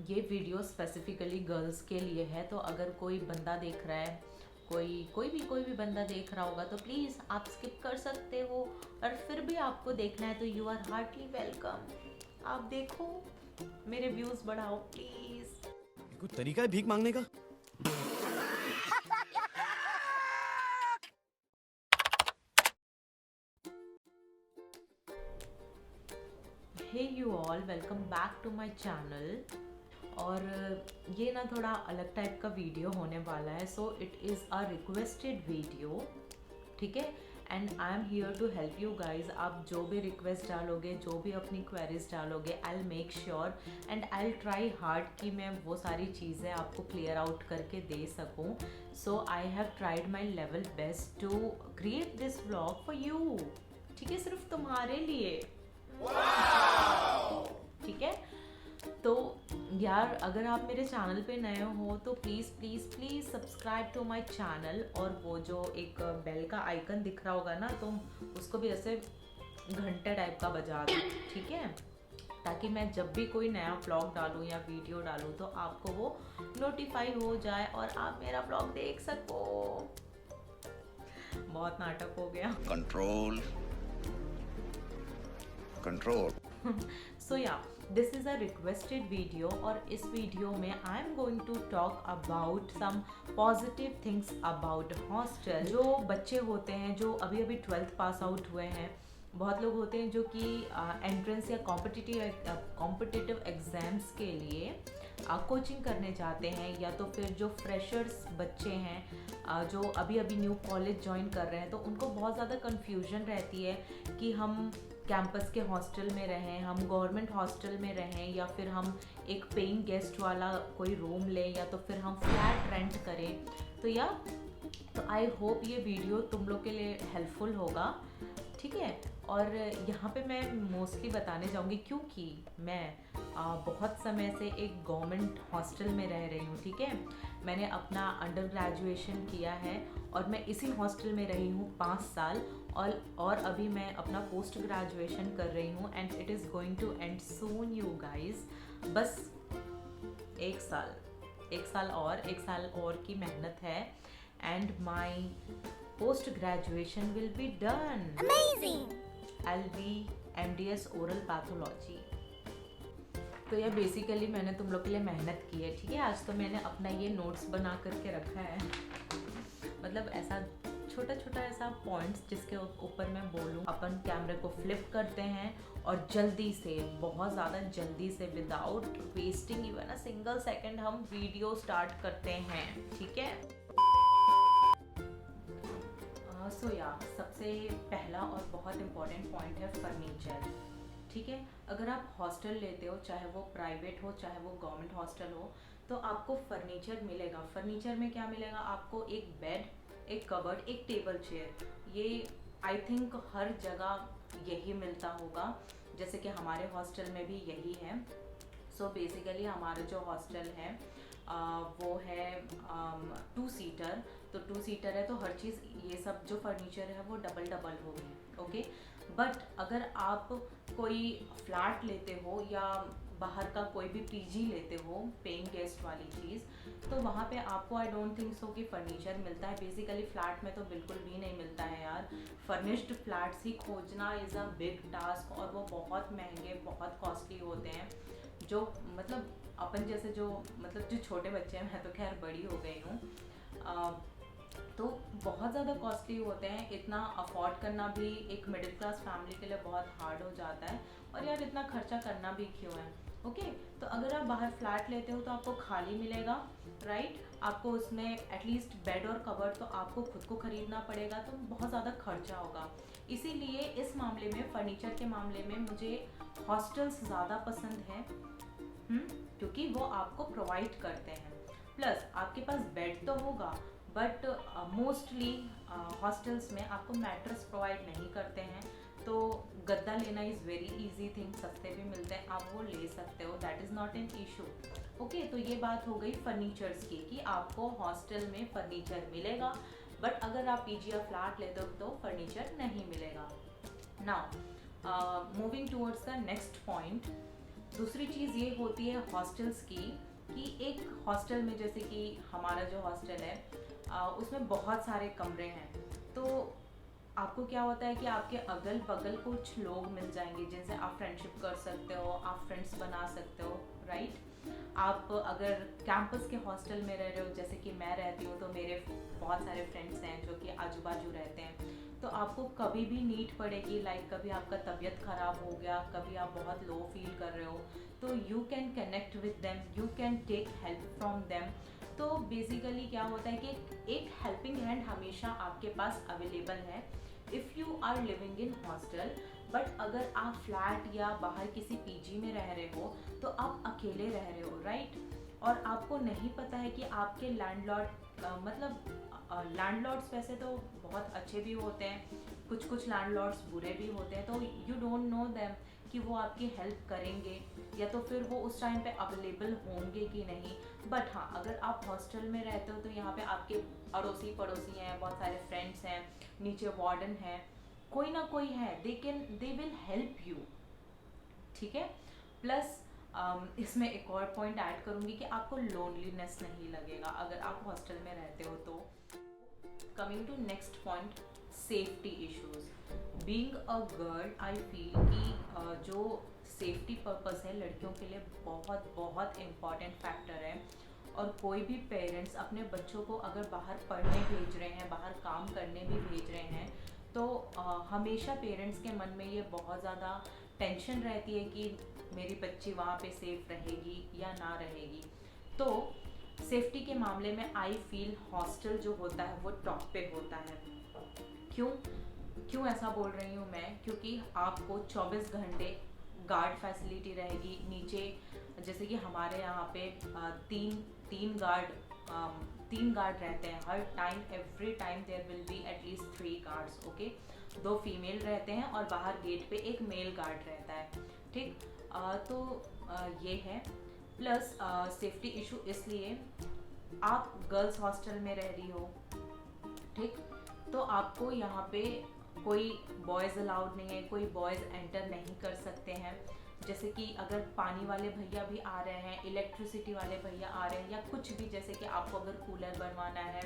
ये video specifically girls के लिए है, तो अगर कोई बंदा देख रहा है, कोई भी बंदा देख रहा होगा तो प्लीज़ आप स्किप कर सकते हो, और फिर भी आपको देखना है तो यू आर हार्टली वेलकम। आप देखो, मेरे व्यूज़ बढ़ाओ प्लीज़। कोई तरीका है भीख मांगने का? Hey you all, welcome back to my channel. और ये ना थोड़ा अलग टाइप का वीडियो होने वाला है, so it is a requested video, ठीक है। And I am here to help you guys. आप जो भी रिक्वेस्ट डालोगे, जो भी अपनी क्वेरीज डालोगे, I will make sure and I will try hard कि मैं वो सारी चीज़ें आपको क्लियर आउट करके दे सकूँ। So I have tried my level best to create this vlog for you, ठीक है, सिर्फ तुम्हारे लिए, ठीक है। तो यार, अगर आप मेरे चैनल पे नए हो तो please please please subscribe to my channel, और वो जो एक बेल का आइकन दिख रहा होगा ना, तुम उसको भी ऐसे घंटे टाइप का बजा दो, ठीक है, ताकि मैं जब भी कोई नया व्लॉग डालूँ या वीडियो डालूँ तो आपको वो नोटिफाई हो जाए और आप मेरा व्लॉग देख सको। बहुत नाटक हो गया। Control control. So yeah, this is a requested video, और इस वीडियो में I am going to talk about some positive things about hostel. जो बच्चे होते हैं जो अभी अभी 12th पास आउट हुए हैं, बहुत लोग होते हैं जो कि एंट्रेंस या कॉम्पिटिटिव एग्ज़ाम्स के लिए कोचिंग करने जाते हैं, या तो फिर जो फ्रेशर्स बच्चे हैं जो अभी अभी न्यू कॉलेज ज्वाइन कर रहे हैं, तो उनको बहुत ज़्यादा कन्फ्यूजन रहती है कि हम कैंपस के हॉस्टल में रहें, हम गवर्नमेंट हॉस्टल में रहें, या फिर हम एक पेइंग गेस्ट वाला कोई रूम लें, या तो फिर हम फ्लैट रेंट करें। तो आई होप ये वीडियो तुम लोग के लिए हेल्पफुल होगा, ठीक है। और यहाँ पे मैं मोस्टली बताने जाऊँगी क्योंकि मैं बहुत समय से एक गवर्नमेंट हॉस्टल में रह रही हूँ, ठीक है। मैंने अपना अंडर ग्रेजुएशन किया है और मैं इसी हॉस्टल में रही हूँ 5 साल, और अभी मैं अपना पोस्ट ग्रेजुएशन कर रही हूँ, and it is going to end soon you guys. बस एक साल और की मेहनत है, and my post graduation will be done. Amazing. I'll be MDS oral pathology. तो ये बेसिकली मैंने तुम लोग के लिए मेहनत की है, ठीक है। आज तो मैंने अपना ये नोट्स बना करके रखा है, मतलब ऐसा छोटा छोटा ऐसा पॉइंट्स जिसके ऊपर मैं बोलूँ। अपन कैमरे को फ्लिप करते हैं और जल्दी से, बहुत ज़्यादा जल्दी से, without wasting even a single second हम वीडियो स्टार्ट करते हैं, ठीक है। सो या, सबसे पहला और बहुत इम्पॉर्टेंट पॉइंट है फर्नीचर, ठीक है। अगर आप हॉस्टल लेते हो, चाहे वो प्राइवेट हो चाहे वो गवर्नमेंट हॉस्टल हो, तो आपको फर्नीचर मिलेगा। फर्नीचर में क्या मिलेगा आपको? एक बेड, एक कबर्ड, एक टेबल चेयर। ये आई थिंक हर जगह यही मिलता होगा, जैसे कि हमारे हॉस्टल में भी यही है। सो बेसिकली हमारा जो हॉस्टल है वो है 2 सीटर, तो 2 सीटर है तो हर चीज़, ये सब जो फर्नीचर है वो डबल होगी, ओके। बट अगर आप कोई फ्लैट लेते हो या बाहर का कोई भी पीजी लेते हो, पेइंग गेस्ट वाली चीज़, तो वहाँ पे आपको आई डोंट थिंक सो कि फर्नीचर मिलता है। बेसिकली फ़्लैट में तो बिल्कुल भी नहीं मिलता है यार। फर्निश्ड फ्लैट्स ही खोजना इज़ अ बिग टास्क, और वो बहुत महंगे, बहुत कॉस्टली होते हैं। जो मतलब अपन जैसे जो छोटे बच्चे हैं, मैं तो खैर बड़ी हो गई हूँ, तो बहुत ज़्यादा कॉस्टली होते हैं। इतना अफोर्ड करना भी एक मिडिल क्लास फैमिली के लिए बहुत हार्ड हो जाता है, और यार इतना खर्चा करना भी क्यों है, ओके। तो अगर आप बाहर फ्लैट लेते हो तो आपको खाली मिलेगा, राइट। आपको उसमें एटलीस्ट बेड और कवर तो आपको खुद को ख़रीदना पड़ेगा, तो बहुत ज़्यादा खर्चा होगा। इसीलिए इस मामले में, फर्नीचर के मामले में, मुझे हॉस्टल्स ज़्यादा पसंद है, क्योंकि वो आपको प्रोवाइड करते हैं। प्लस आपके पास बेड तो होगा, बट मोस्टली हॉस्टल्स में आपको मैट्रेस प्रोवाइड नहीं करते हैं, तो गद्दा लेना इज़ वेरी इजी थिंग, सस्ते भी मिलते हैं, आप वो ले सकते हो, that is not an issue, okay. तो ये बात हो गई फर्नीचर्स की, कि आपको हॉस्टल में फर्नीचर मिलेगा, बट अगर आप पीजी या फ्लैट लेते हो तो फर्नीचर नहीं मिलेगा। Now moving towards the next point, दूसरी चीज़ ये होती है हॉस्टल्स की कि एक हॉस्टल में, जैसे कि हमारा जो हॉस्टल है उसमें बहुत सारे कमरे हैं। तो आपको क्या होता है कि आपके अगल बगल कुछ लोग मिल जाएंगे जिनसे आप फ्रेंडशिप कर सकते हो, आप फ्रेंड्स बना सकते हो, राइट। आप अगर कैंपस के हॉस्टल में रह रहे हो, जैसे कि मैं रहती हूँ, तो मेरे बहुत सारे फ्रेंड्स हैं जो कि आजू बाजू रहते हैं। तो आपको कभी भी नीड पड़ेगी, लाइक कभी आपका तबीयत ख़राब हो गया, कभी आप बहुत लो फील कर रहे हो, तो you can connect with them, you can take help from them. तो बेसिकली क्या होता है कि एक हेल्पिंग हैंड हमेशा आपके पास अवेलेबल है if you are living in hostel. But अगर आप फ्लैट या बाहर किसी पीजी में रह रहे हो तो आप अकेले रह रहे हो, राइट। और आपको नहीं पता है कि आपके लैंडलॉर्ड मतलब लैंडलॉर्ड्स वैसे तो बहुत अच्छे भी होते हैं, कुछ कुछ लैंडलॉर्ड्स बुरे भी होते हैं, तो यू डोंट नो देम कि वो आपकी हेल्प करेंगे या तो फिर वो उस टाइम पे अवेलेबल होंगे कि नहीं। बट हाँ, अगर आप हॉस्टल में रहते हो तो यहाँ पे आपके अड़ोसी पड़ोसी हैं, बहुत सारे फ्रेंड्स हैं, नीचे वार्डन है, कोई ना कोई है, दे विल हेल्प यू, ठीक है। प्लस इसमें एक और पॉइंट ऐड करूँगी कि आपको लोनलीनेस नहीं लगेगा अगर आप हॉस्टल में रहते हो तो। Coming to next point, safety issues. Being a girl I feel कि जो सेफ्टी पर्पस है लड़कियों के लिए बहुत बहुत इम्पॉर्टेंट फैक्टर है। और कोई भी पेरेंट्स अपने बच्चों को अगर बाहर पढ़ने भेज रहे हैं, बाहर काम करने भी भेज रहे हैं, तो हमेशा पेरेंट्स के मन में ये बहुत ज़्यादा टेंशन रहती है कि मेरी बच्ची वहाँ पे सेफ रहेगी या ना रहेगी। तो सेफ्टी के मामले में आई फील हॉस्टल जो होता है वो टॉप पे होता है। क्यों क्यों ऐसा बोल रही हूँ मैं? क्योंकि आपको 24 घंटे गार्ड फैसिलिटी रहेगी नीचे। जैसे कि हमारे यहाँ पे तीन गार्ड रहते हैं हर time, every time there will be at least 3 guards, okay. 2 female रहते हैं और बाहर गेट पे एक मेल गार्ड रहता है, ठीक। ये है। प्लस सेफ्टी इशू इसलिए, आप गर्ल्स हॉस्टल में रह रही हो, ठीक, तो आपको यहाँ पे कोई बॉयज़ अलाउड नहीं है, कोई बॉयज़ एंटर नहीं कर सकते हैं। जैसे कि अगर पानी वाले भैया भी आ रहे हैं, इलेक्ट्रिसिटी वाले भैया आ रहे हैं, या कुछ भी, जैसे कि आपको अगर कूलर बनवाना है,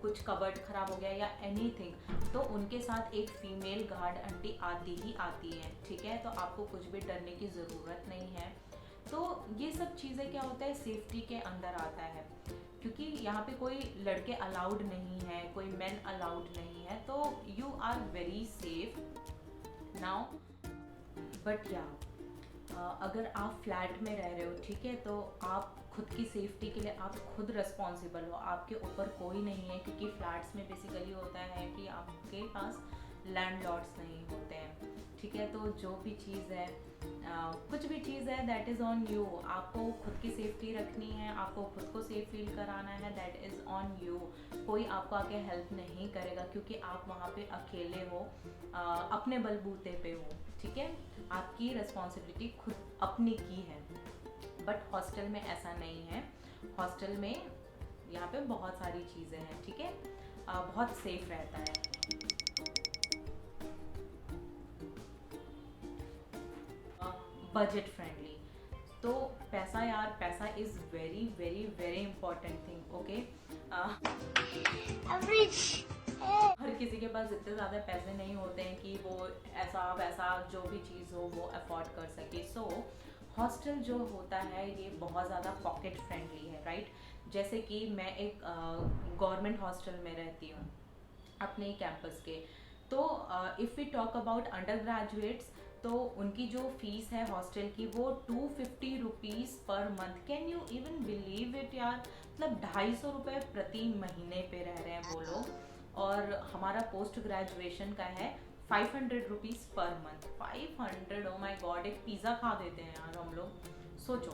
कुछ कबर्ड ख़राब हो गया या एनीथिंग, तो उनके साथ एक फ़ीमेल गार्ड आंटी आती ही आती है, ठीक है। तो आपको कुछ भी डरने की ज़रूरत नहीं है। तो ये सब चीज़ें क्या होता है, सेफ्टी के अंदर आता है, क्योंकि यहाँ पे कोई लड़के अलाउड नहीं है, कोई मेन अलाउड नहीं है, तो you are very safe now. But yeah अगर आप फ्लैट में रह रहे हो, ठीक है, तो आप खुद की सेफ्टी के लिए आप खुद रिस्पॉन्सिबल हो, आपके ऊपर कोई नहीं है। क्योंकि फ्लैट्स में बेसिकली होता है कि आपके पास लैंडलॉर्ड्स नहीं होते हैं, ठीक है। तो जो भी चीज़ है, कुछ भी चीज़ है, दैट इज़ ऑन यू। आपको खुद की सेफ्टी रखनी है, आपको खुद को सेफ फील कराना है, दैट इज़ ऑन यू। कोई आपको आके हेल्प नहीं करेगा क्योंकि आप वहाँ पे अकेले हो, अपने बलबूते पे हो, ठीक है। आपकी रिस्पॉन्सिबिलिटी खुद अपनी की है। बट हॉस्टल में ऐसा नहीं है। हॉस्टल में यहाँ पे बहुत सारी चीज़ें हैं, ठीक है, बहुत सेफ रहता है। बजट फ्रेंडली, तो पैसा यार, पैसा is very very very important thing, okay. हर किसी के पास इतने ज़्यादा पैसे नहीं होते हैं कि वो ऐसा वैसा जो भी चीज़ हो वो अफोर्ड कर सके। सो हॉस्टल जो होता है ये बहुत ज़्यादा पॉकेट फ्रेंडली है, राइट। जैसे कि मैं एक गवर्नमेंट हॉस्टल में रहती हूँ अपने कैंपस के। तो if we talk about undergraduates, तो उनकी जो फीस है हॉस्टल की वो 250 rupees per month. Can you even believe it यार, मतलब 250 रुपये प्रति महीने पे रह रहे हैं वो लोग। और हमारा पोस्ट ग्रेजुएशन का है 500 रुपीज़ पर मंथ। 500, ओ माई गॉड, एक पिज़्ज़ा खा देते हैं यार हम लोग, सोचो।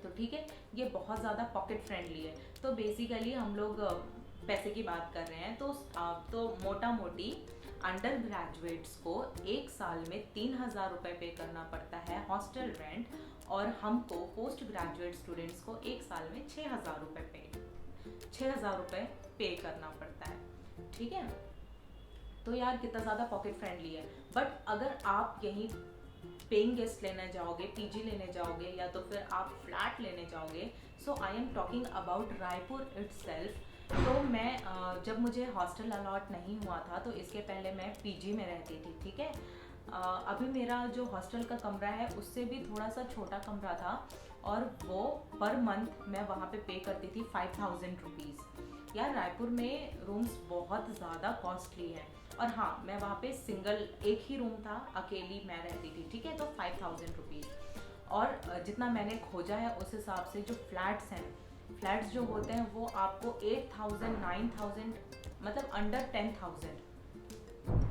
तो ठीक है, ये बहुत ज़्यादा पॉकेट फ्रेंडली है। तो बेसिकली हम लोग पैसे की बात कर रहे हैं, तो मोटा मोटी अंडर ग्रेजुएट्स को एक साल में 3,000 रुपये पे करना पड़ता है हॉस्टल रेंट, और हमको पोस्ट ग्रेजुएट स्टूडेंट्स को एक साल में 6,000 रुपये पे करना पड़ता है, ठीक है। तो यार कितना ज़्यादा पॉकेट फ्रेंडली है। बट अगर आप यहीं पेइंग गेस्ट लेने जाओगे, पीजी लेने जाओगे, या तो फिर आप फ्लैट लेने जाओगे, so I am talking about Raipur itself. तो मैं जब मुझे हॉस्टल अलॉट नहीं हुआ था तो इसके पहले मैं पीजी में रहती थी, ठीक है। अभी मेरा जो हॉस्टल का कमरा है उससे भी थोड़ा सा छोटा कमरा था, और वो पर मंथ मैं वहाँ पे करती थी 5000 रुपीज़। यार रायपुर में रूम्स बहुत ज़्यादा कॉस्टली हैं, और हाँ मैं वहाँ पे सिंगल एक ही रूम था, अकेली मैं रहती थी, ठीक है। तो 5000 रुपीज़, और जितना मैंने खोजा है उस हिसाब से जो फ्लैट्स हैं, फ्लैट्स जो होते हैं वो आपको 8000 9000, मतलब अंडर 10,000,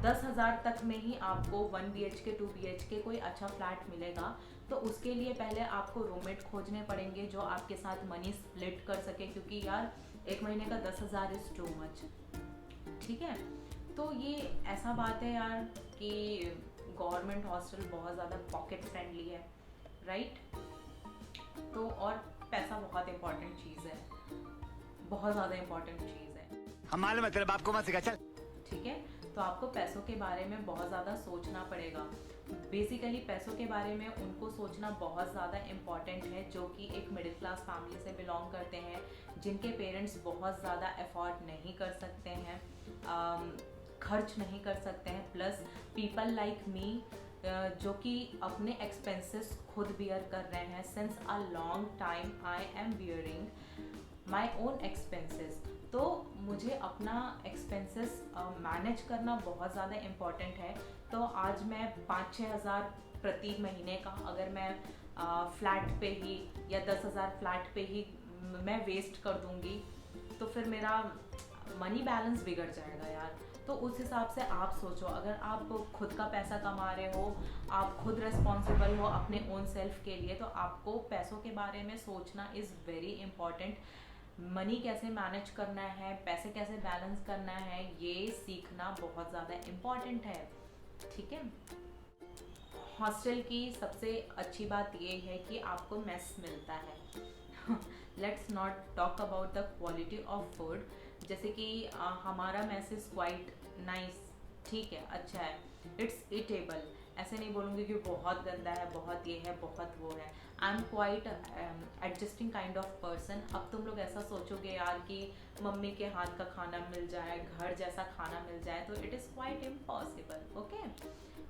10,000 तक में ही आपको 1 BHK 2 BHK कोई अच्छा फ्लैट मिलेगा। तो उसके लिए पहले आपको रूममेट खोजने पड़ेंगे जो आपके साथ मनी स्प्लिट कर सके, क्योंकि यार एक महीने का 10,000 इज़ टू मच, ठीक है। तो ये ऐसा बात है यार कि गवर्नमेंट हॉस्टल बहुत ज़्यादा पॉकेट फ्रेंडली है, राइट। तो और पैसा बहुत इम्पोर्टेंट चीज़ है, बहुत ज़्यादा इम्पोर्टेंट चीज़ है। हम मालूम है तेरे बाप को मत सिखा, चल। ठीक है, तो आपको पैसों के बारे में बहुत ज़्यादा सोचना पड़ेगा। बेसिकली पैसों के बारे में उनको सोचना बहुत ज़्यादा इम्पॉर्टेंट है जो कि एक मिडिल क्लास फैमिली से बिलोंग करते हैं, जिनके पेरेंट्स बहुत ज़्यादा अफोर्ड नहीं कर सकते हैं, खर्च नहीं कर सकते हैं। प्लस पीपल लाइक मी जो कि अपने एक्सपेंसेस खुद बियर कर रहे हैं। Since a long time I am bearing my own expenses, तो मुझे अपना एक्सपेंसेस मैनेज करना बहुत ज़्यादा इम्पॉर्टेंट है। तो आज मैं 5-6 हज़ार प्रति महीने का अगर मैं फ्लैट पे ही या 10,000 फ्लैट पे ही मैं वेस्ट कर दूंगी तो फिर मेरा मनी बैलेंस बिगड़ जाएगा यार। तो उस हिसाब से आप सोचो, अगर आप खुद का पैसा कमा रहे हो, आप खुद रिस्पॉन्सिबल हो अपने ओन सेल्फ के लिए, तो आपको पैसों के बारे में सोचना इज़ वेरी इम्पॉर्टेंट। मनी कैसे मैनेज करना है, पैसे कैसे बैलेंस करना है, ये सीखना बहुत ज़्यादा इम्पॉर्टेंट है, ठीक है। हॉस्टल की सबसे अच्छी बात ये है कि आपको मेस मिलता है। Let's not talk about the quality of food, जैसे कि हमारा मेस इज़ क्वाइट नाइस, ठीक है, अच्छा है, इट्स ईटेबल। ऐसे नहीं बोलूँगी कि बहुत गंदा है, बहुत ये है, बहुत वो है। I am quite adjusting kind of person. अब तुम लोग ऐसा सोचोगे यार कि मम्मी के हाथ का खाना मिल जाए, घर जैसा खाना मिल जाए, तो it is quite impossible, okay.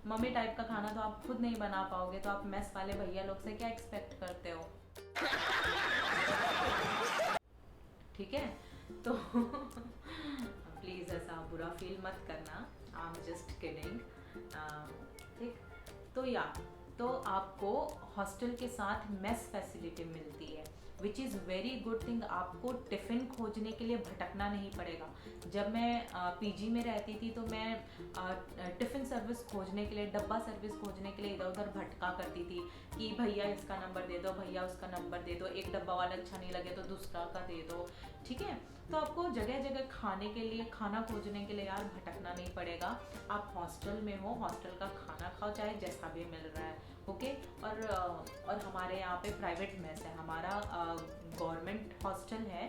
Mummy type का खाना तो आप खुद नहीं बना पाओगे, तो आप मेस वाले भैया लोग से क्या एक्सपेक्ट करते हो, ठीक है। तो प्लीज़ ऐसा बुरा फील मत करना, आई एम जस्ट किडिंग, ठीक। तो आपको हॉस्टल के साथ मेस फैसिलिटी मिलती है, which is very good thing. आपको टिफ़िन खोजने के लिए भटकना नहीं पड़ेगा। जब मैं पीजी में रहती थी तो मैं टिफ़िन सर्विस खोजने के लिए, डब्बा सर्विस खोजने के लिए इधर उधर भटका करती थी कि भैया इसका नंबर दे दो, भैया उसका नंबर दे दो, एक डब्बा वाला अच्छा नहीं लगे तो दूसरा का दे दो, ठीक है। तो आपको जगह जगह खाने के लिए, खाना खोजने के लिए यार भटकना नहीं पड़ेगा। आप हॉस्टल में हो, हॉस्टल का खाना खाओ चाहे जैसा भी मिल रहा है, ओके। और हमारे यहाँ पे प्राइवेट मेस है, हमारा गवर्नमेंट हॉस्टल है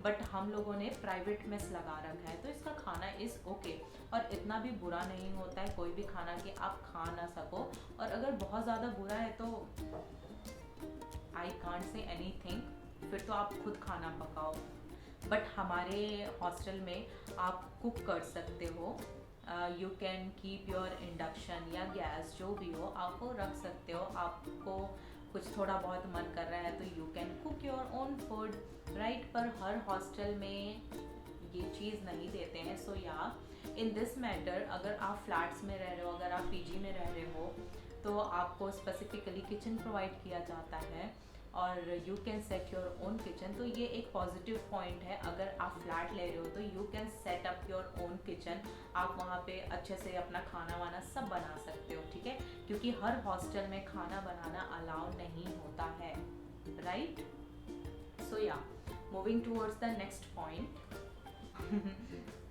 बट हम लोगों ने प्राइवेट मेस लगा रखा है, तो इसका खाना इज़ ओके, और इतना भी बुरा नहीं होता है कोई भी खाना कि आप खा ना सको। और अगर बहुत ज़्यादा बुरा है तो आई कांट से एनीथिंग, फिर तो आप खुद खाना पकाओ। बट हमारे हॉस्टल में आप कुक कर सकते हो, you can keep your induction या गैस जो भी हो, आपको रख सकते हो। आपको कुछ थोड़ा बहुत मन कर रहा है तो you can cook your own food, right. पर हर हॉस्टल में ये चीज़ नहीं देते हैं। सो या इन दिस मैटर, अगर आप फ्लैट्स में रह रहे हो, अगर आप पीजी में रह रहे हो, तो आपको स्पेसिफिकली किचन प्रोवाइड किया जाता है और you can set your own kitchen. तो ये एक पॉजिटिव पॉइंट है। अगर आप फ्लैट ले रहे हो तो you can set up your own kitchen, आप वहाँ पे अच्छे से अपना खाना वाना सब बना सकते हो, ठीक है, क्योंकि हर हॉस्टल में खाना बनाना अलाउ नहीं होता है, राइट। सो या moving towards the next point.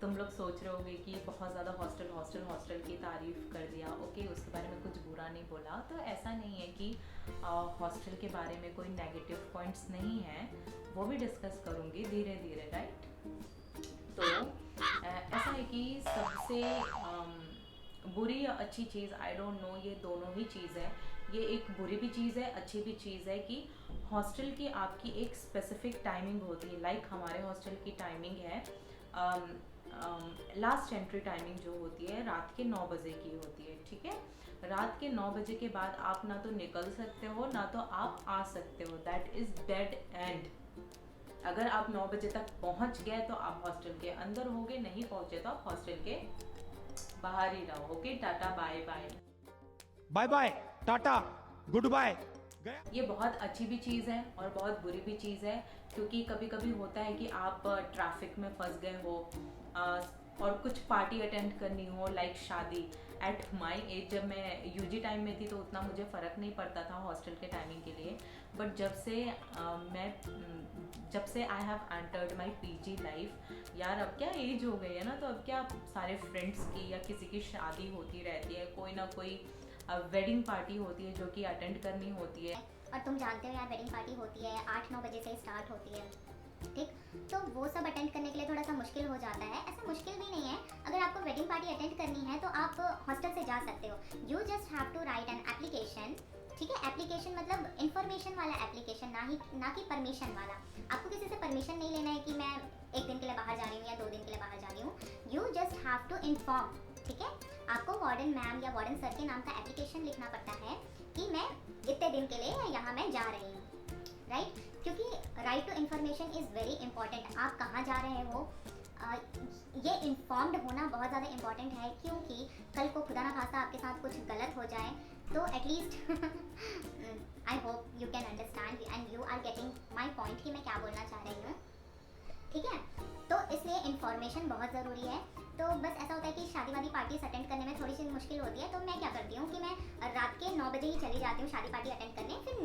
तुम लोग सोच रहे होगे कि बहुत ज़्यादा हॉस्टल की तारीफ़ कर दिया, ओके, उसके बारे में कुछ बुरा नहीं बोला। तो ऐसा नहीं है कि हॉस्टल के बारे में कोई नेगेटिव पॉइंट्स नहीं हैं, वो भी डिस्कस करूँगी धीरे धीरे, राइट। तो ऐसा है कि सबसे बुरी या अच्छी चीज़ आई डोंट नो, ये दोनों ही चीज़ है। ये एक बुरी भी चीज़ है, अच्छी भी चीज़ है कि हॉस्टल की आपकी एक स्पेसिफिक टाइमिंग होती है। लाइक हमारे हॉस्टल की टाइमिंग है, लास्ट एंट्री टाइमिंग जो होती है रात के 9 बजे की होती है, ठीक है। रात के 9 बजे के बाद आप ना तो निकल सकते हो ना तो आप आ सकते हो, दैट इज़ डेड एंड। अगर आप 9 बजे तक पहुंच गए तो आप हॉस्टल के अंदर होगे, नहीं पहुंचे तो आप हॉस्टल के बाहर ही रहो। Okay, tata bye bye. Bye bye, tata, goodbye. गया। ये बहुत अच्छी भी चीज़ है और बहुत बुरी भी चीज़ है, क्योंकि कभी कभी होता है कि आप ट्रैफिक में फंस गए हो और कुछ पार्टी अटेंड करनी हो, लाइक शादी। एट माई एज जब मैं यूजी टाइम में थी तो उतना मुझे फ़र्क नहीं पड़ता था हॉस्टल के टाइमिंग के लिए, बट जब से I have entered my PG life, यार अब क्या एज हो गई है ना, तो अब क्या सारे फ्रेंड्स की या किसी की शादी होती रहती है, कोई ना कोई वेडिंग पार्टी होती है जो कि अटेंड करनी होती है। और तुम जानते हो यार वेडिंग पार्टी होती है 8-9 बजे से स्टार्ट होती है, ठीक। तो वो सब अटेंड करने के लिए थोड़ा सा मुश्किल हो जाता है। ऐसा मुश्किल भी नहीं है, अगर आपको वेडिंग पार्टी अटेंड करनी है तो आप हॉस्टल से जा सकते हो। You just have to write an application, ठीक है। एप्लीकेशन मतलब इन्फॉर्मेशन वाला एप्लीकेशन, ना कि परमिशन वाला। आपको किसी से परमिशन नहीं लेना है कि मैं 1 दिन के लिए बाहर जा रही हूँ या 2 दिन के लिए बाहर जा रही हूँ। You just have to inform, ठीक है। आपको वार्डन मैम या वार्डन सर के नाम का एप्लीकेशन लिखना पड़ता है कि मैं इतने दिन के लिए यहाँ मैं जा रही हूँ, राइट। क्योंकि right to information is very important. आप कहाँ जा रहे हो ये इन्फॉर्म्ड होना बहुत ज़्यादा इंपॉर्टेंट है, क्योंकि कल को खुदा ना खास्ता आपके साथ कुछ गलत हो जाए तो at least I hope you can understand and you are getting my point कि मैं क्या बोलना चाह रही हूँ, ठीक है। तो इसलिए इन्फॉर्मेशन बहुत ज़रूरी है। तो बस ऐसा होता है कि शादी वादी पार्टीज अटेंड करने में थोड़ी सी मुश्किल होती है, तो मैं क्या करती हूँ कि मैं रात के 9 बजे ही चली जाती हूँ शादी पार्टी अटेंड करने, फिर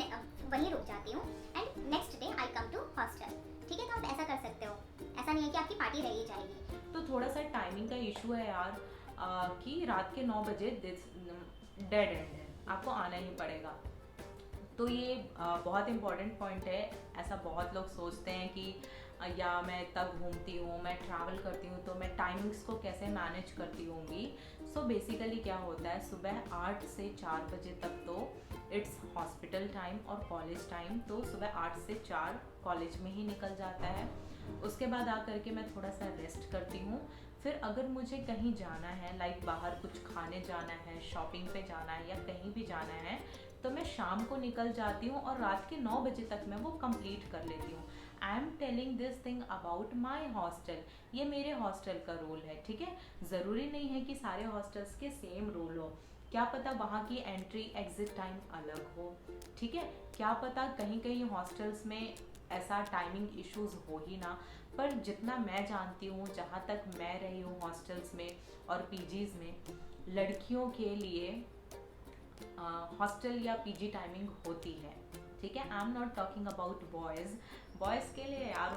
वहीं रुक जाती हूँ and next day I come to hostel, ठीक है। तो आप ऐसा कर सकते हो, ऐसा नहीं है कि आपकी पार्टी रह ही जाएगी। तो थोड़ा सा टाइमिंग का इशू है यार, कि रात के 9 बजे डेड एंड है, आपको आना ही पड़ेगा। तो ये बहुत इम्पॉर्टेंट पॉइंट है। ऐसा बहुत लोग सोचते हैं कि या मैं इतना घूमती हूँ, मैं ट्रैवल करती हूँ, तो मैं टाइमिंग्स को कैसे मैनेज करती होंगी। सो बेसिकली क्या होता है, सुबह 8 से 4 बजे तक तो इट्स हॉस्पिटल टाइम और कॉलेज टाइम, तो सुबह 8 से 4 कॉलेज में ही निकल जाता है। उसके बाद आकर के मैं थोड़ा सा रेस्ट करती हूँ। फिर अगर मुझे कहीं जाना है, लाइक बाहर कुछ खाने जाना है, शॉपिंग पे जाना है या कहीं भी जाना है, तो मैं शाम को निकल जाती हूँ और रात के 9 बजे तक मैं वो कंप्लीट कर लेती हूँ। I am telling this thing about my hostel, ये मेरे हॉस्टल का रूल है, ठीक है। ज़रूरी नहीं है कि सारे हॉस्टल्स के सेम रूल हो, क्या पता वहाँ की एंट्री एग्जिट टाइम अलग हो, ठीक है। क्या पता कहीं कहीं हॉस्टल्स में ऐसा टाइमिंग इश्यूज हो ही ना, पर जितना मैं जानती हूँ, जहाँ तक मैं रही हूँ हॉस्टल्स में और पीजीज में, लड़कियों के लिए हॉस्टल या पीजी टाइमिंग होती है, ठीक है। I am not talking about boys के लिए यार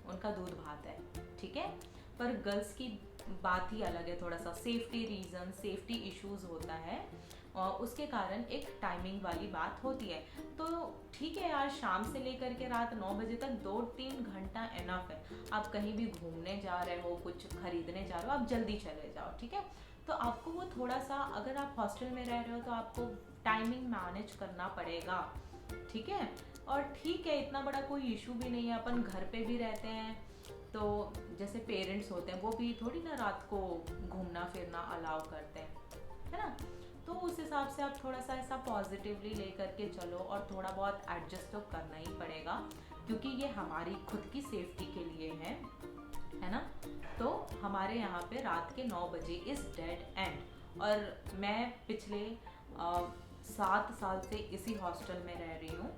उनका दूध भात है, ठीक है। पर गर्ल्स की बात ही अलग है, थोड़ा सा सेफ्टी रीज़न, सेफ्टी इश्यूज होता है और उसके कारण एक टाइमिंग वाली बात होती है। तो ठीक है यार, शाम से लेकर के रात 9 बजे तक 2-3 घंटा इनफ है। आप कहीं भी घूमने जा रहे हो, कुछ खरीदने जा रहे हो, आप जल्दी चले जाओ, ठीक है। तो आपको वो थोड़ा सा, अगर आप हॉस्टल में रह रहे हो तो आपको टाइमिंग मैनेज करना पड़ेगा, ठीक है। और ठीक है, इतना बड़ा कोई इशू भी नहीं है, अपन घर पे भी रहते हैं, तो जैसे पेरेंट्स होते हैं वो भी थोड़ी ना रात को घूमना फिरना अलाउ करते हैं, है ना। तो उस हिसाब से आप थोड़ा सा ऐसा पॉजिटिवली ले करके चलो और थोड़ा बहुत एडजस्ट तो करना ही पड़ेगा, क्योंकि ये हमारी खुद की सेफ्टी के लिए है ना। तो हमारे यहाँ पे रात के 9 बजे इज़ डेड एंड। और मैं पिछले 7 साल से इसी हॉस्टल में रह रही हूँ।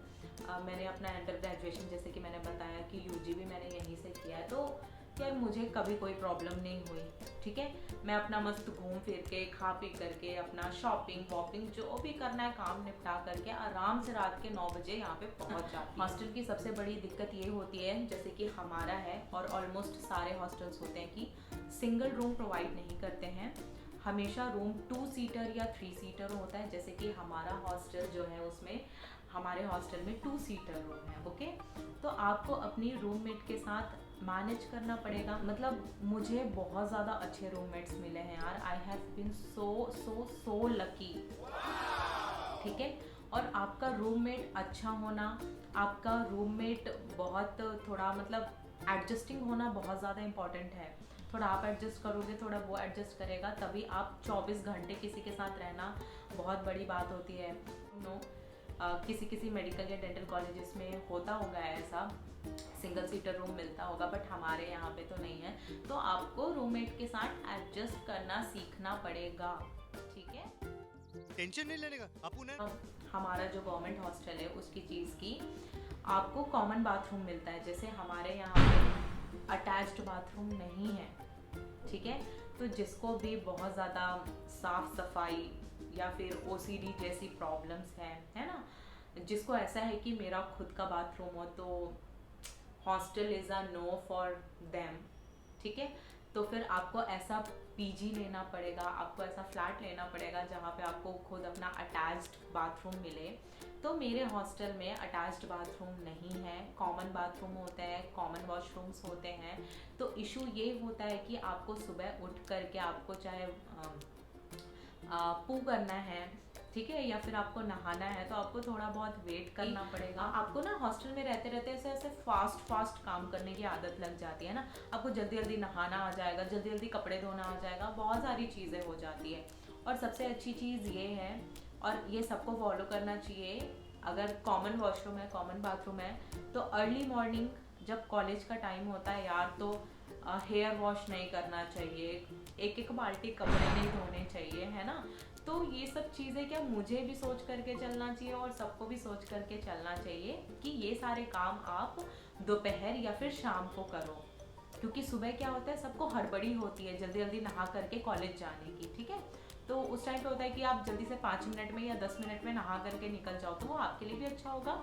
मैंने अपना अंडर ग्रेजुएशन, जैसे कि मैंने बताया कि यूजी भी मैंने यहीं से किया है, तो यार मुझे कभी कोई प्रॉब्लम नहीं हुई, ठीक है। मैं अपना मस्त घूम फिर के, खा पी करके, अपना शॉपिंग वॉपिंग जो भी करना है काम निपटा करके आराम से रात के 9 बजे यहाँ पे पहुँच जाती। हॉस्टल की सबसे बड़ी दिक्कत ये होती है, जैसे कि हमारा है और ऑलमोस्ट सारे हॉस्टल्स होते हैं, कि सिंगल रूम प्रोवाइड नहीं करते हैं। हमेशा रूम 2 सीटर या 3 सीटर होता है, जैसे कि हमारा हॉस्टल जो है उसमें, हमारे हॉस्टल में 2 सीटर रूम है, ओके। तो आपको अपनी रूममेट के साथ मैनेज करना पड़ेगा। मतलब मुझे बहुत ज़्यादा अच्छे रूममेट्स मिले हैं यार, I have been so lucky, ठीक है। और आपका रूममेट अच्छा होना, आपका रूममेट बहुत थोड़ा मतलब एडजस्टिंग होना बहुत ज़्यादा इम्पॉर्टेंट है। थोड़ा आप एडजस्ट करोगे, थोड़ा वो एडजस्ट करेगा, तभी आप 24 घंटे किसी के साथ रहना बहुत बड़ी बात होती है। किसी मेडिकल या डेंटल कॉलेजेस में होता होगा ऐसा, सिंगल सीटर रूम मिलता होगा, बट हमारे यहाँ पे तो नहीं है। तो आपको रूममेट के साथ एडजस्ट करना सीखना पड़ेगा, ठीक है। टेंशन नहीं लेने का अपू ने। हमारा जो गवर्नमेंट हॉस्टल है उसकी चीज़ की आपको कॉमन बाथरूम मिलता है, जैसे हमारे यहाँ पे अटैच्ड बाथरूम नहीं है, ठीक है। तो जिसको भी बहुत ज़्यादा साफ सफाई या फिर OCD जैसी प्रॉब्लम्स है ना, जिसको ऐसा है कि मेरा खुद का बाथरूम हो, तो hostel is a no for them, ठीक है। तो फिर आपको ऐसा PG लेना पड़ेगा, आपको ऐसा फ्लैट लेना पड़ेगा जहाँ पे आपको खुद अपना अटैच्ड बाथरूम मिले। तो मेरे हॉस्टल में अटैच्ड बाथरूम नहीं है, कॉमन बाथरूम होते हैं, कॉमन वॉशरूम्स होते हैं। तो इशू ये होता है कि आपको सुबह उठ करके आपको चाहे पू करना है, ठीक है, या फिर आपको नहाना है, तो आपको थोड़ा बहुत वेट करना पड़ेगा। आपको ना हॉस्टल में रहते रहते ऐसे फास्ट काम करने की आदत लग जाती है ना, आपको जल्दी जल्दी नहाना आ जाएगा, जल्दी जल्दी कपड़े धोना आ जाएगा, बहुत सारी चीज़ें हो जाती है। और सबसे अच्छी चीज़ ये है, और ये सबको फॉलो करना चाहिए, अगर कॉमन वॉशरूम है, कॉमन बाथरूम है, तो अर्ली मॉर्निंग जब कॉलेज का टाइम होता है यार, तो हेयर वॉश नहीं करना चाहिए, एक बाल्टी कपड़े नहीं धोने चाहिए, है ना। तो ये सब चीज़ें क्या मुझे भी सोच करके चलना चाहिए और सबको भी सोच करके चलना चाहिए कि ये सारे काम आप दोपहर या फिर शाम को करो, क्योंकि सुबह क्या होता है, सबको हड़बड़ी होती है जल्दी जल्दी नहा करके कॉलेज जाने की, ठीक है। तो उस टाइम पे होता है कि आप जल्दी से 5 मिनट में या 10 मिनट में नहा करके निकल जाओ, तो वो आपके लिए भी अच्छा होगा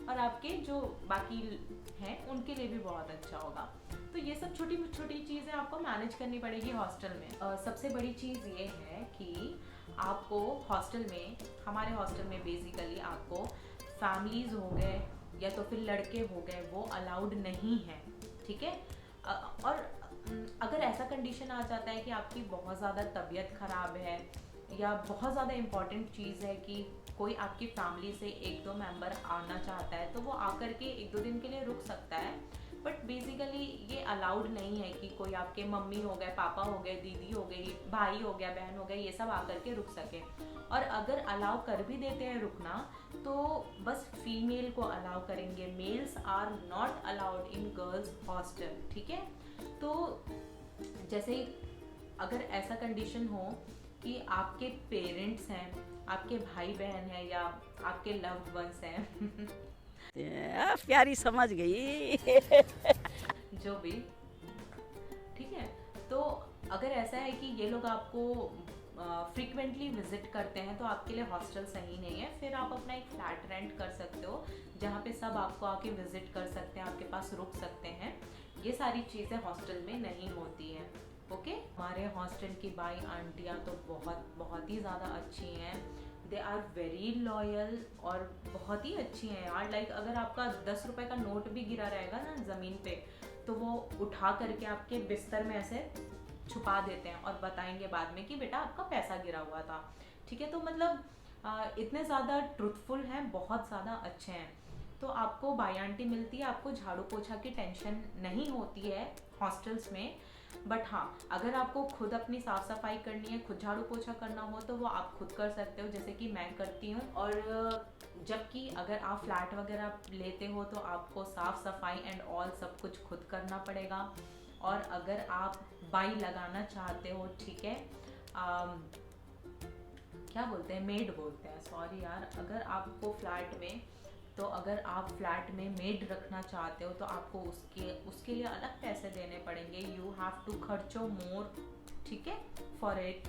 और आपके जो बाकी हैं उनके लिए भी बहुत अच्छा होगा। तो ये सब छोटी छोटी चीज़ें आपको मैनेज करनी पड़ेगी हॉस्टल में। सबसे बड़ी चीज़ ये है कि आपको हॉस्टल में, हमारे हॉस्टल में बेसिकली आपको फैमिलीज़ हो गए या तो फिर लड़के हो गए, वो अलाउड नहीं है, ठीक है। और अगर ऐसा कंडीशन आ जाता है कि आपकी बहुत ज़्यादा तबीयत ख़राब है या बहुत ज़्यादा इम्पॉर्टेंट चीज़ है कि कोई आपकी फैमिली से 1-2 मेंबर आना चाहता है, तो वो आकर के 1-2 दिन के लिए रुक सकता है। बट बेसिकली ये अलाउड नहीं है कि कोई आपके मम्मी हो गए, पापा हो गए, दीदी हो गई, भाई हो गया, बहन हो गए, ये सब आकर के रुक सके। और अगर अलाउ कर भी देते हैं रुकना, तो बस फीमेल को अलाउ करेंगे, males are not allowed in girls hostel, ठीक है। तो जैसे अगर ऐसा कंडीशन हो कि आपके पेरेंट्स हैं, आपके भाई बहन हैं या आपके लव्ड वंस हैं प्यारी समझ गई जो भी, ठीक है। तो अगर ऐसा है कि ये लोग आपको फ्रीक्वेंटली विजिट करते हैं, तो आपके लिए हॉस्टल सही नहीं है। फिर आप अपना एक फ्लैट रेंट कर सकते हो जहाँ पे सब आपको आके विजिट कर सकते हैं, आपके पास रुक सकते हैं। ये सारी चीज़ें हॉस्टल में नहीं होती हैं, ओके। हमारे हॉस्टल की बाई आंटियाँ तो बहुत ही ज़्यादा अच्छी हैं, दे आर वेरी लॉयल और बहुत ही अच्छी हैं यार। लाइक अगर आपका 10 रुपए का नोट भी गिरा रहेगा ना ज़मीन पे, तो वो उठा करके आपके बिस्तर में ऐसे छुपा देते हैं और बताएंगे बाद में कि बेटा आपका पैसा गिरा हुआ था, ठीक है। तो मतलब इतने ज़्यादा ट्रुथफुल हैं, बहुत ज़्यादा अच्छे हैं। तो आपको बाई आंटी मिलती है, आपको झाड़ू पोछा की टेंशन नहीं होती है हॉस्टल्स में। बट हाँ, अगर आपको खुद अपनी साफ़ सफाई करनी है, खुद झाड़ू पोछा करना हो, तो वो आप खुद कर सकते हो, जैसे कि मैं करती हूँ। और जबकि अगर आप फ्लैट वगैरह लेते हो तो आपको साफ़ सफाई एंड ऑल सब कुछ खुद करना पड़ेगा। और अगर आप बाई लगाना चाहते हो, ठीक है, क्या बोलते हैं, मेड बोलते हैं, सॉरी यार। अगर आपको फ्लैट में, तो अगर आप फ्लैट में मेड रखना चाहते हो तो आपको उसके लिए अलग पैसे देने पड़ेंगे। यू हैव टू खर्चो मोर, ठीक है, फॉर इट।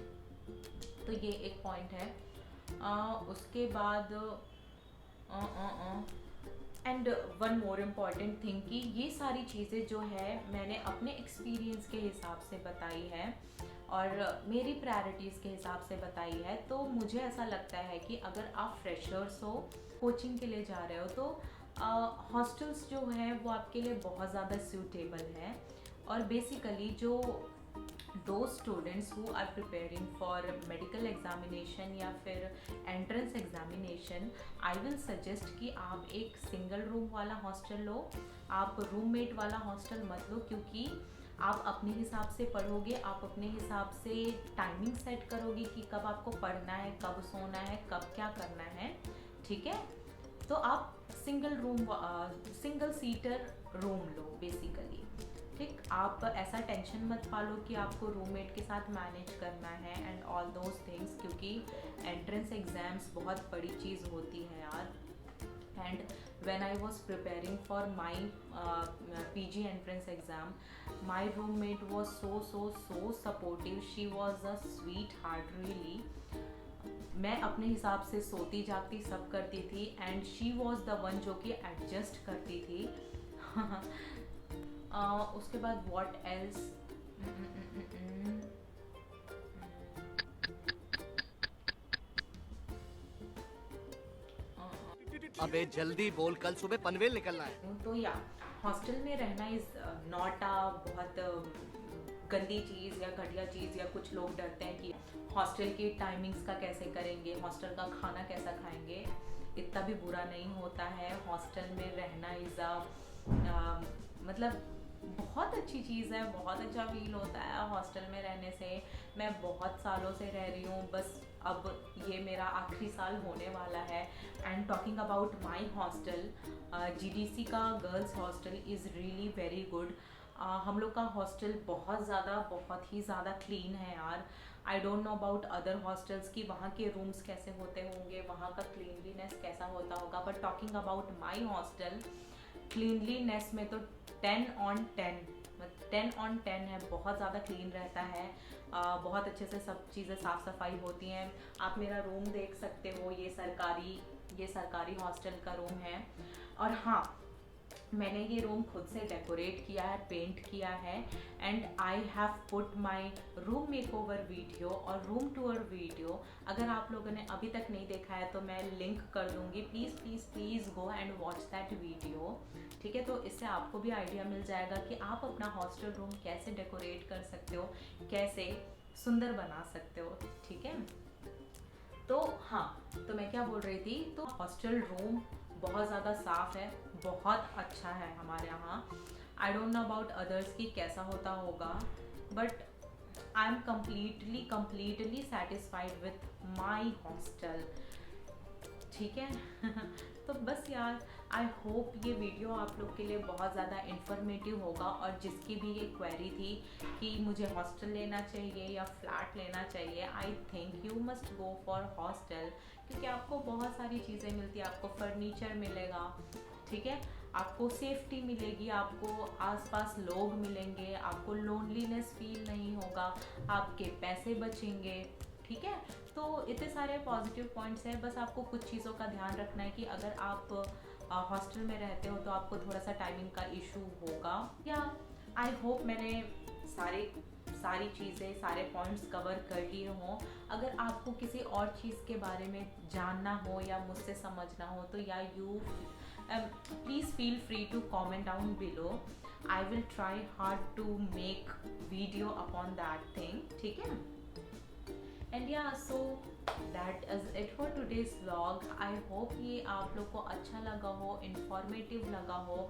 तो ये एक पॉइंट है। उसके बाद and one more important thing कि ये सारी चीज़ें जो है मैंने अपने एक्सपीरियंस के हिसाब से बताई है और मेरी प्रायोरिटीज़ के हिसाब से बताई है। तो मुझे ऐसा लगता है कि अगर आप फ्रेशर्स हो, कोचिंग के लिए जा रहे हो, तो हॉस्टल्स जो है वो आपके लिए बहुत ज़्यादा सूटेबल है और बेसिकली जो दो students who are preparing for medical examination या फिर entrance examination, I will suggest कि आप एक सिंगल रूम वाला हॉस्टल लो। आप रूममेट वाला हॉस्टल मत लो, क्योंकि आप अपने हिसाब से पढ़ोगे, आप अपने हिसाब से टाइमिंग सेट करोगे कि कब आपको पढ़ना है, कब सोना है, कब क्या करना है, ठीक है। तो आप सिंगल सीटर रूम लो बेसिकली, ठीक। आप ऐसा टेंशन मत पालो कि आपको रूममेट के साथ मैनेज करना है एंड ऑल दोज थिंग्स, क्योंकि एंट्रेंस एग्ज़ाम्स बहुत बड़ी चीज़ होती है यार। And when I was preparing for my PG entrance exam, my roommate was so supportive. She was a sweetheart really. मैं अपने हिसाब से सोती जागती सब करती थी and she was the one जो कि एडजस्ट करती थी। उसके बाद व्हाट एल्स, अबे जल्दी बोल, कल सुबह पनवेल निकलना है। तो या हॉस्टल में रहना इज़ नॉट अ बहुत गंदी चीज़ या घटिया चीज़, या कुछ लोग डरते हैं कि हॉस्टल की टाइमिंग्स का कैसे करेंगे, हॉस्टल का खाना कैसा खाएंगे। इतना भी बुरा नहीं होता है। हॉस्टल में रहना इज़ मतलब बहुत अच्छी चीज़ है, बहुत अच्छा फील होता है हॉस्टल में रहने से। मैं बहुत सालों से रह रही हूँ, बस अब ये मेरा आखिरी साल होने वाला है। And talking about my hostel, GDC का girls hostel is really very good. हम लोग का हॉस्टल बहुत ही ज़्यादा क्लीन है यार। I don't know about other hostels कि वहाँ के रूम्स कैसे होते होंगे, वहाँ का क्लीनलीनेस कैसा होता होगा, but talking about my hostel, cleanliness में तो 10 on 10 है। बहुत ज़्यादा क्लीन रहता है, बहुत अच्छे से सब चीज़ें साफ़ सफाई होती हैं। आप मेरा रूम देख सकते हो, ये सरकारी हॉस्टल का रूम है। और हाँ, मैंने ये रूम खुद से डेकोरेट किया है, पेंट किया है। And I have put my room makeover video और रूम टूर वीडियो। अगर आप लोगों ने अभी तक नहीं देखा है तो मैं लिंक कर दूंगी, please go and watch that video, ठीक है। तो इससे आपको भी आइडिया मिल जाएगा कि आप अपना हॉस्टल रूम कैसे डेकोरेट कर सकते हो, कैसे सुंदर बना सकते हो, ठीक है। तो हाँ, तो मैं क्या बोल रही थी, तो हॉस्टल रूम बहुत ज़्यादा साफ़ है, बहुत अच्छा है हमारे यहाँ। I don't know about others की कैसा होता होगा, but I am completely satisfied with my hostel, ठीक है। तो बस यार, आई होप ये वीडियो आप लोग के लिए बहुत ज़्यादा इन्फॉर्मेटिव होगा। और जिसकी भी ये क्वेरी थी कि मुझे हॉस्टल लेना चाहिए या फ्लैट लेना चाहिए, I think you must go for hostel, क्योंकि आपको बहुत सारी चीज़ें मिलती है। आपको फर्नीचर मिलेगा, ठीक है, आपको सेफ्टी मिलेगी, आपको आसपास लोग मिलेंगे, आपको लोनलीनेस फील नहीं होगा, आपके पैसे बचेंगे, ठीक है। तो इतने सारे पॉजिटिव पॉइंट्स हैं। बस आपको कुछ चीज़ों का ध्यान रखना है कि अगर आप हॉस्टल में रहते हो तो आपको थोड़ा सा टाइमिंग का इशू होगा। या आई होप मैंने सारी चीज़ें, सारे पॉइंट्स कवर कर लिए हों। अगर आपको किसी और चीज़ के बारे में जानना हो या मुझसे समझना हो तो yeah you please feel free to comment down below. I will try hard to make video upon that thing, ठीक है। And yeah so that is it for today's vlog. I hope ये आप लोग को अच्छा लगा हो, इंफॉर्मेटिव लगा हो,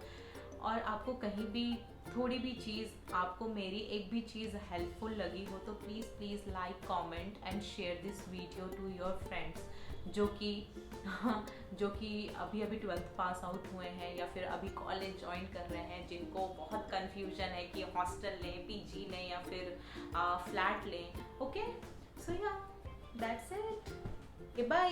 और आपको कहीं भी थोड़ी भी चीज़, आपको मेरी एक भी चीज़ हेल्पफुल लगी हो तो please like, comment and share this video to your friends जो कि अभी 12th पास आउट हुए हैं या फिर अभी कॉलेज ज्वाइन कर रहे हैं, जिनको बहुत कन्फ्यूजन है कि हॉस्टल लें, PG लें या फिर फ्लैट लें। ओके, सो या दैट्स इट, बाय।